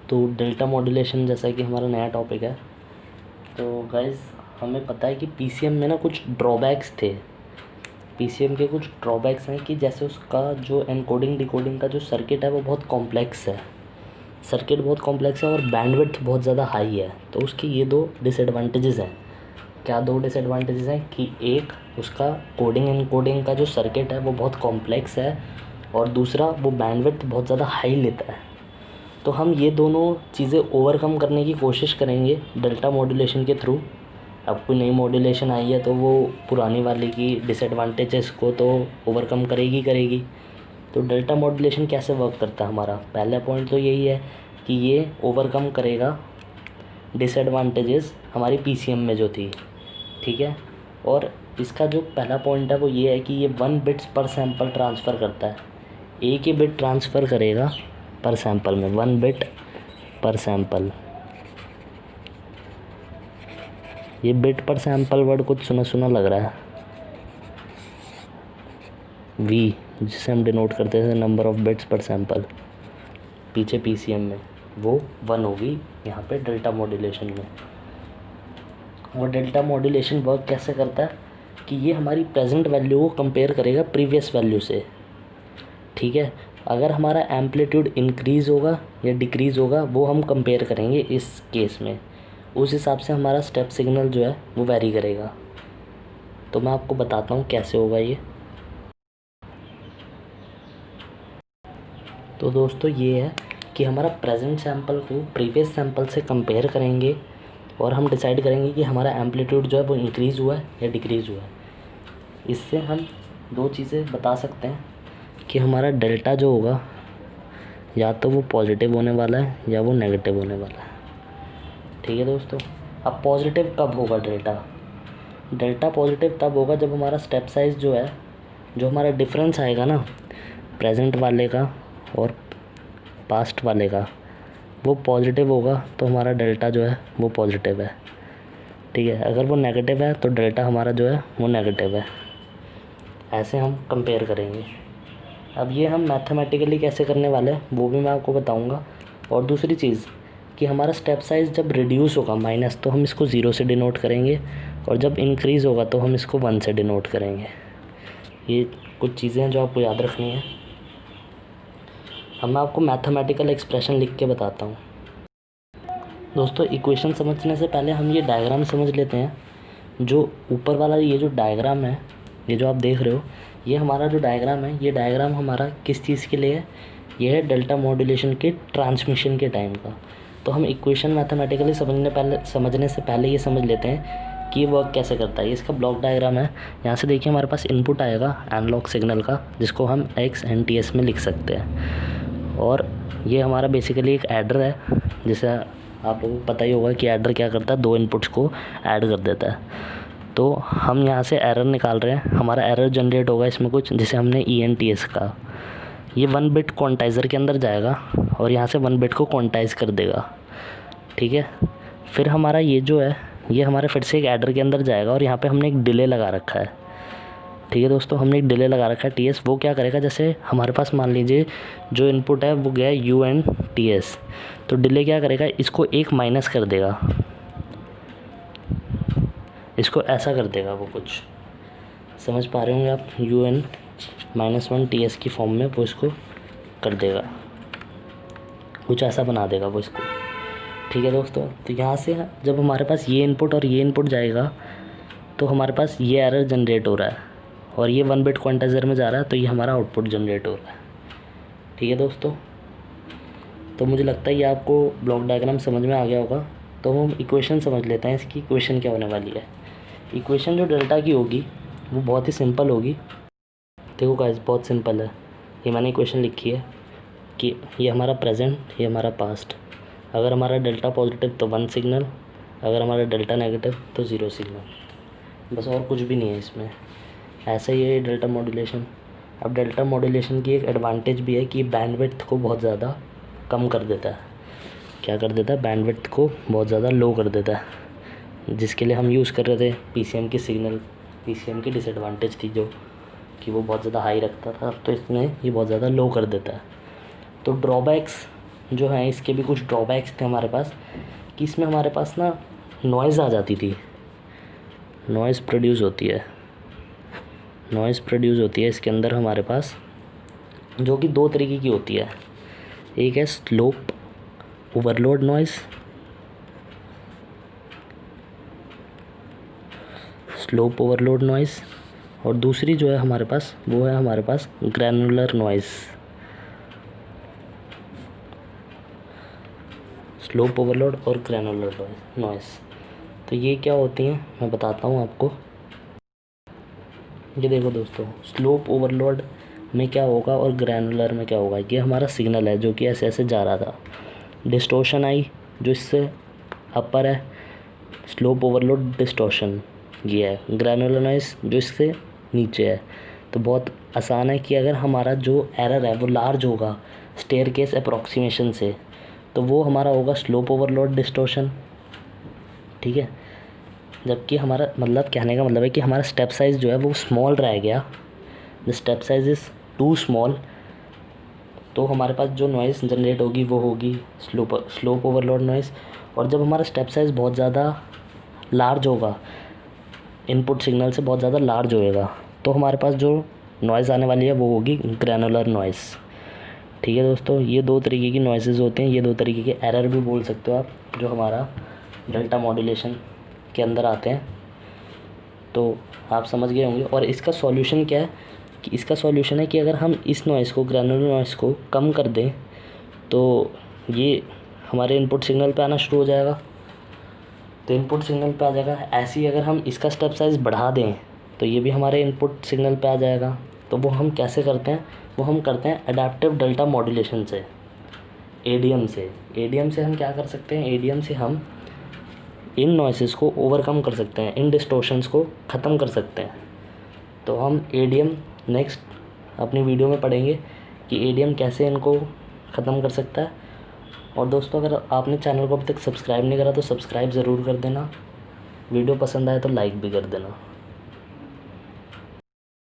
तो delta modulation जैसा कि हमारा नया टॉपिक है। तो गाइज़ हमें पता है कि पीसीएम में ना कुछ ड्रॉबैक्स थे। पीसीएम के कुछ ड्रॉबैक्स हैं कि जैसे उसका जो एनकोडिंग डिकोडिंग का जो सर्किट है वो बहुत कॉम्प्लेक्स है। सर्किट बहुत कॉम्प्लेक्स है और बैंडविड्थ बहुत ज़्यादा हाई है। तो उसकी ये दो डिसएडवांटेजेस हैं। क्या दो डिसएडवांटेजेस हैं कि एक, उसका कोडिंग एनकोडिंग का जो सर्किट है वो बहुत कॉम्प्लेक्स है, और दूसरा वो बैंडविड्थ बहुत ज़्यादा हाई लेता है। तो हम ये दोनों चीज़ें ओवरकम करने की कोशिश करेंगे डेल्टा मॉड्यूलेशन के थ्रू। अब कोई नई मॉड्यूलेशन आई है तो वो पुरानी वाले की डिसएडवांटेजेस को तो ओवरकम करेगी। तो डेल्टा मॉड्यूलेशन कैसे वर्क करता है हमारा, पहला पॉइंट तो यही है कि ये ओवरकम करेगा डिसएडवांटेजेस हमारी पीसीएम में जो थी, ठीक है। और इसका जो पहला पॉइंट है वो ये है कि ये 1 बिट्स पर सैंपल ट्रांसफ़र करता है। एक ही बिट ट्रांसफ़र करेगा पर सैंपल में, 1 बिट पर सैंपल। ये बिट पर सैंपल वर्ड कुछ सुना सुना लग रहा है। वी जिसे हम डिनोट करते थे नंबर ऑफ़ बिट्स पर सैंपल, पीछे पीसीएम में वो 1 होगी यहाँ पे डेल्टा मॉड्यूलेशन में। और डेल्टा मॉड्यूलेशन वर्क कैसे करता है कि ये हमारी प्रेजेंट वैल्यू को कंपेयर करेगा प्रीवियस वैल्यू से, ठीक है। अगर हमारा एम्पलीट्यूड इंक्रीज़ होगा या डिक्रीज़ होगा वो हम कंपेयर करेंगे इस केस में, उस हिसाब से हमारा स्टेप सिग्नल जो है वो वैरी करेगा। तो मैं आपको बताता हूँ कैसे होगा ये। तो दोस्तों ये है कि हमारा प्रेजेंट सैंपल को प्रीवियस सैंपल से कंपेयर करेंगे और हम डिसाइड करेंगे कि हमारा एम्पलीट्यूड जो है वो इंक्रीज़ हुआ है या डिक्रीज़ हुआ है। इससे हम दो चीज़ें बता सकते हैं कि हमारा डेल्टा जो होगा या तो वो पॉजिटिव होने वाला है या वो नेगेटिव होने वाला है, ठीक है दोस्तों। अब पॉजिटिव कब होगा डेल्टा पॉजिटिव तब होगा जब हमारा स्टेप साइज़ जो है, जो हमारा डिफरेंस आएगा ना प्रेजेंट वाले का और पास्ट वाले का, वो पॉजिटिव होगा तो हमारा डेल्टा जो है वो पॉजिटिव है, ठीक है। अगर वो नेगेटिव है तो डेल्टा हमारा जो है वो नेगेटिव है। ऐसे हम कंपेयर करेंगे। अब ये हम मैथमेटिकली कैसे करने वाले हैं वो भी मैं आपको बताऊंगा। और दूसरी चीज़ कि हमारा स्टेप साइज़ जब रिड्यूस होगा माइनस तो हम इसको 0 से डिनोट करेंगे, और जब इंक्रीज़ होगा तो हम इसको 1 से डिनोट करेंगे। ये कुछ चीज़ें हैं जो आपको याद रखनी है। अब मैं आपको मैथमेटिकल एक्सप्रेशन लिख के बताता हूँ। दोस्तों इक्वेशन समझने से पहले हम ये डायग्राम समझ लेते हैं। जो ऊपर वाला ये जो डायग्राम है, ये जो आप देख रहे हो, ये हमारा जो डायग्राम है, ये डायग्राम हमारा किस चीज़ के लिए है, ये है डेल्टा मॉड्यूलेशन के ट्रांसमिशन के टाइम का। तो हम इक्वेशन मैथमेटिकली समझने से पहले ये समझ लेते हैं कि ये वर्क कैसे करता है। ये इसका ब्लॉक डायग्राम है। यहाँ से देखिए हमारे पास इनपुट आएगा एनालॉग सिग्नल का, जिसको हम XNTS में लिख सकते हैं। और ये हमारा बेसिकली एक एडर है, जिसे आप लोगों को पता ही होगा कि एडर क्या करता है, 2 इनपुट्स को ऐड कर देता है। तो हम यहाँ से एरर निकाल रहे हैं। हमारा एरर जनरेट होगा इसमें कुछ, जिसे हमने ENTS का, ये 1 बिट क्वांटाइज़र के अंदर जाएगा और यहाँ से 1 बिट को क्वांटाइज़ कर देगा, ठीक है। फिर हमारा ये जो है ये हमारे फिर से एक एडर के अंदर जाएगा और यहाँ पे हमने एक डिले लगा रखा है, ठीक है दोस्तों। हमने एक डिले लगा रखा है TS। वो क्या करेगा, जैसे हमारे पास मान लीजिए जो इनपुट है वो गया UNTS, तो डिले क्या करेगा, इसको 1 माइनस कर देगा, इसको ऐसा कर देगा। वो कुछ समझ पा रहे होंगे आप, UN-1 TS की फॉर्म में वो इसको कर देगा, कुछ ऐसा बना देगा वो इसको, ठीक है दोस्तों। तो यहाँ से जब हमारे पास ये इनपुट और ये इनपुट जाएगा तो हमारे पास ये एरर जनरेट हो रहा है और ये 1 बिट क्वांटाइज़र में जा रहा है, तो ये हमारा आउटपुट जनरेट हो रहा है, ठीक है दोस्तों। तो मुझे लगता है ये आपको ब्लॉक डायग्राम समझ में आ गया होगा। तो हम इक्वेशन समझ लेते हैं, इसकी इक्वेशन क्या होने वाली है। इक्वेशन जो डेल्टा की होगी वो बहुत ही सिंपल होगी। देखो गाइस बहुत सिंपल है। ये मैंने इक्वेशन लिखी है कि ये हमारा प्रेजेंट, ये हमारा पास्ट। अगर हमारा डेल्टा पॉजिटिव तो 1 सिग्नल, अगर हमारा डेल्टा नेगेटिव तो 0 सिग्नल, बस और कुछ भी नहीं है इसमें। ऐसा ही है डेल्टा मॉड्यूलेशन। अब डेल्टा मॉड्यूलेशन की एक एडवांटेज भी है कि बैंडविड्थ को बहुत ज़्यादा कम कर देता है। क्या कर देता है, बैंडविड्थ को बहुत ज़्यादा लो कर देता है, जिसके लिए हम यूज़ कर रहे थे पीसीएम की सिग्नल। पीसीएम की डिसएडवांटेज थी जो कि वो बहुत ज़्यादा हाई रखता था, तो इसमें ये बहुत ज़्यादा लो कर देता है। तो ड्रॉबैक्स जो हैं इसके भी कुछ ड्रॉबैक्स थे हमारे पास, कि इसमें हमारे पास ना नॉइज़ आ जाती थी, नॉइज़ प्रोड्यूस होती है इसके अंदर हमारे पास, जो कि दो तरीके की होती है। एक है स्लोप ओवरलोड नॉइज़, और दूसरी जो है हमारे पास वो है हमारे पास ग्रैनुलर नॉइज़। स्लोप ओवरलोड और ग्रैनुलर नॉइज़, तो ये क्या होती हैं मैं बताता हूँ आपको। ये देखो दोस्तों, स्लोप ओवरलोड में क्या होगा और ग्रैनुलर में क्या होगा। ये हमारा सिग्नल है जो कि ऐसे ऐसे जा रहा था, डिस्टॉर्शन आई जो इससे अपर है, स्लोप ओवरलोड डिस्टॉर्शन ये है, ग्रैनुलर नॉइज़ जो इससे नीचे है। तो बहुत आसान है कि अगर हमारा जो एरर है वो लार्ज होगा स्टेयरकेस अप्रॉक्सीमेशन से, तो वो हमारा होगा स्लोप ओवरलोड डिस्टॉर्शन, ठीक है। जबकि हमारा मतलब कहने का मतलब है कि हमारा स्टेप साइज़ जो है वो स्मॉल रह गया, the step size is too small, तो हमारे पास जो नॉइज़ जनरेट होगी वो होगी स्लोप ओवरलोड नॉइज़। और जब हमारा स्टेप साइज़ बहुत ज़्यादा लार्ज होगा, इनपुट सिग्नल से बहुत ज़्यादा लार्ज होएगा, तो हमारे पास जो नॉइज़ आने वाली है वो होगी ग्रैनुलर नॉइज़, ठीक है दोस्तों। ये दो तरीके की नॉइसेस होते हैं, ये दो तरीके के एरर भी बोल सकते हो आप, जो हमारा डेल्टा मॉड्यूलेशन के अंदर आते हैं। तो आप समझ गए होंगे। और इसका सॉल्यूशन क्या है, कि इसका सॉल्यूशन है कि अगर हम इस नॉइज़ को, ग्रैनुलर नॉइज़ को कम कर दें, तो ये हमारे इनपुट सिग्नल पे आना शुरू हो जाएगा, तो इनपुट सिग्नल पे आ जाएगा। ऐसे ही अगर हम इसका स्टेप साइज़ बढ़ा दें तो ये भी हमारे इनपुट सिग्नल पे आ जाएगा। तो वो हम कैसे करते हैं, वो हम करते हैं अडैप्टिव डेल्टा मॉड्यूलेशन से, एडीएम से हम क्या कर सकते हैं, एडीएम से हम इन नॉइसेस को ओवरकम कर सकते हैं, इन डिस्टॉर्शंस को ख़त्म कर सकते हैं। तो हम एडीएम नेक्स्ट अपनी वीडियो में पढ़ेंगे कि एडीएम कैसे इनको ख़त्म कर सकता है। और दोस्तों, अगर आपने चैनल को अभी तक सब्सक्राइब नहीं करा तो सब्सक्राइब ज़रूर कर देना, वीडियो पसंद आए तो लाइक भी कर देना।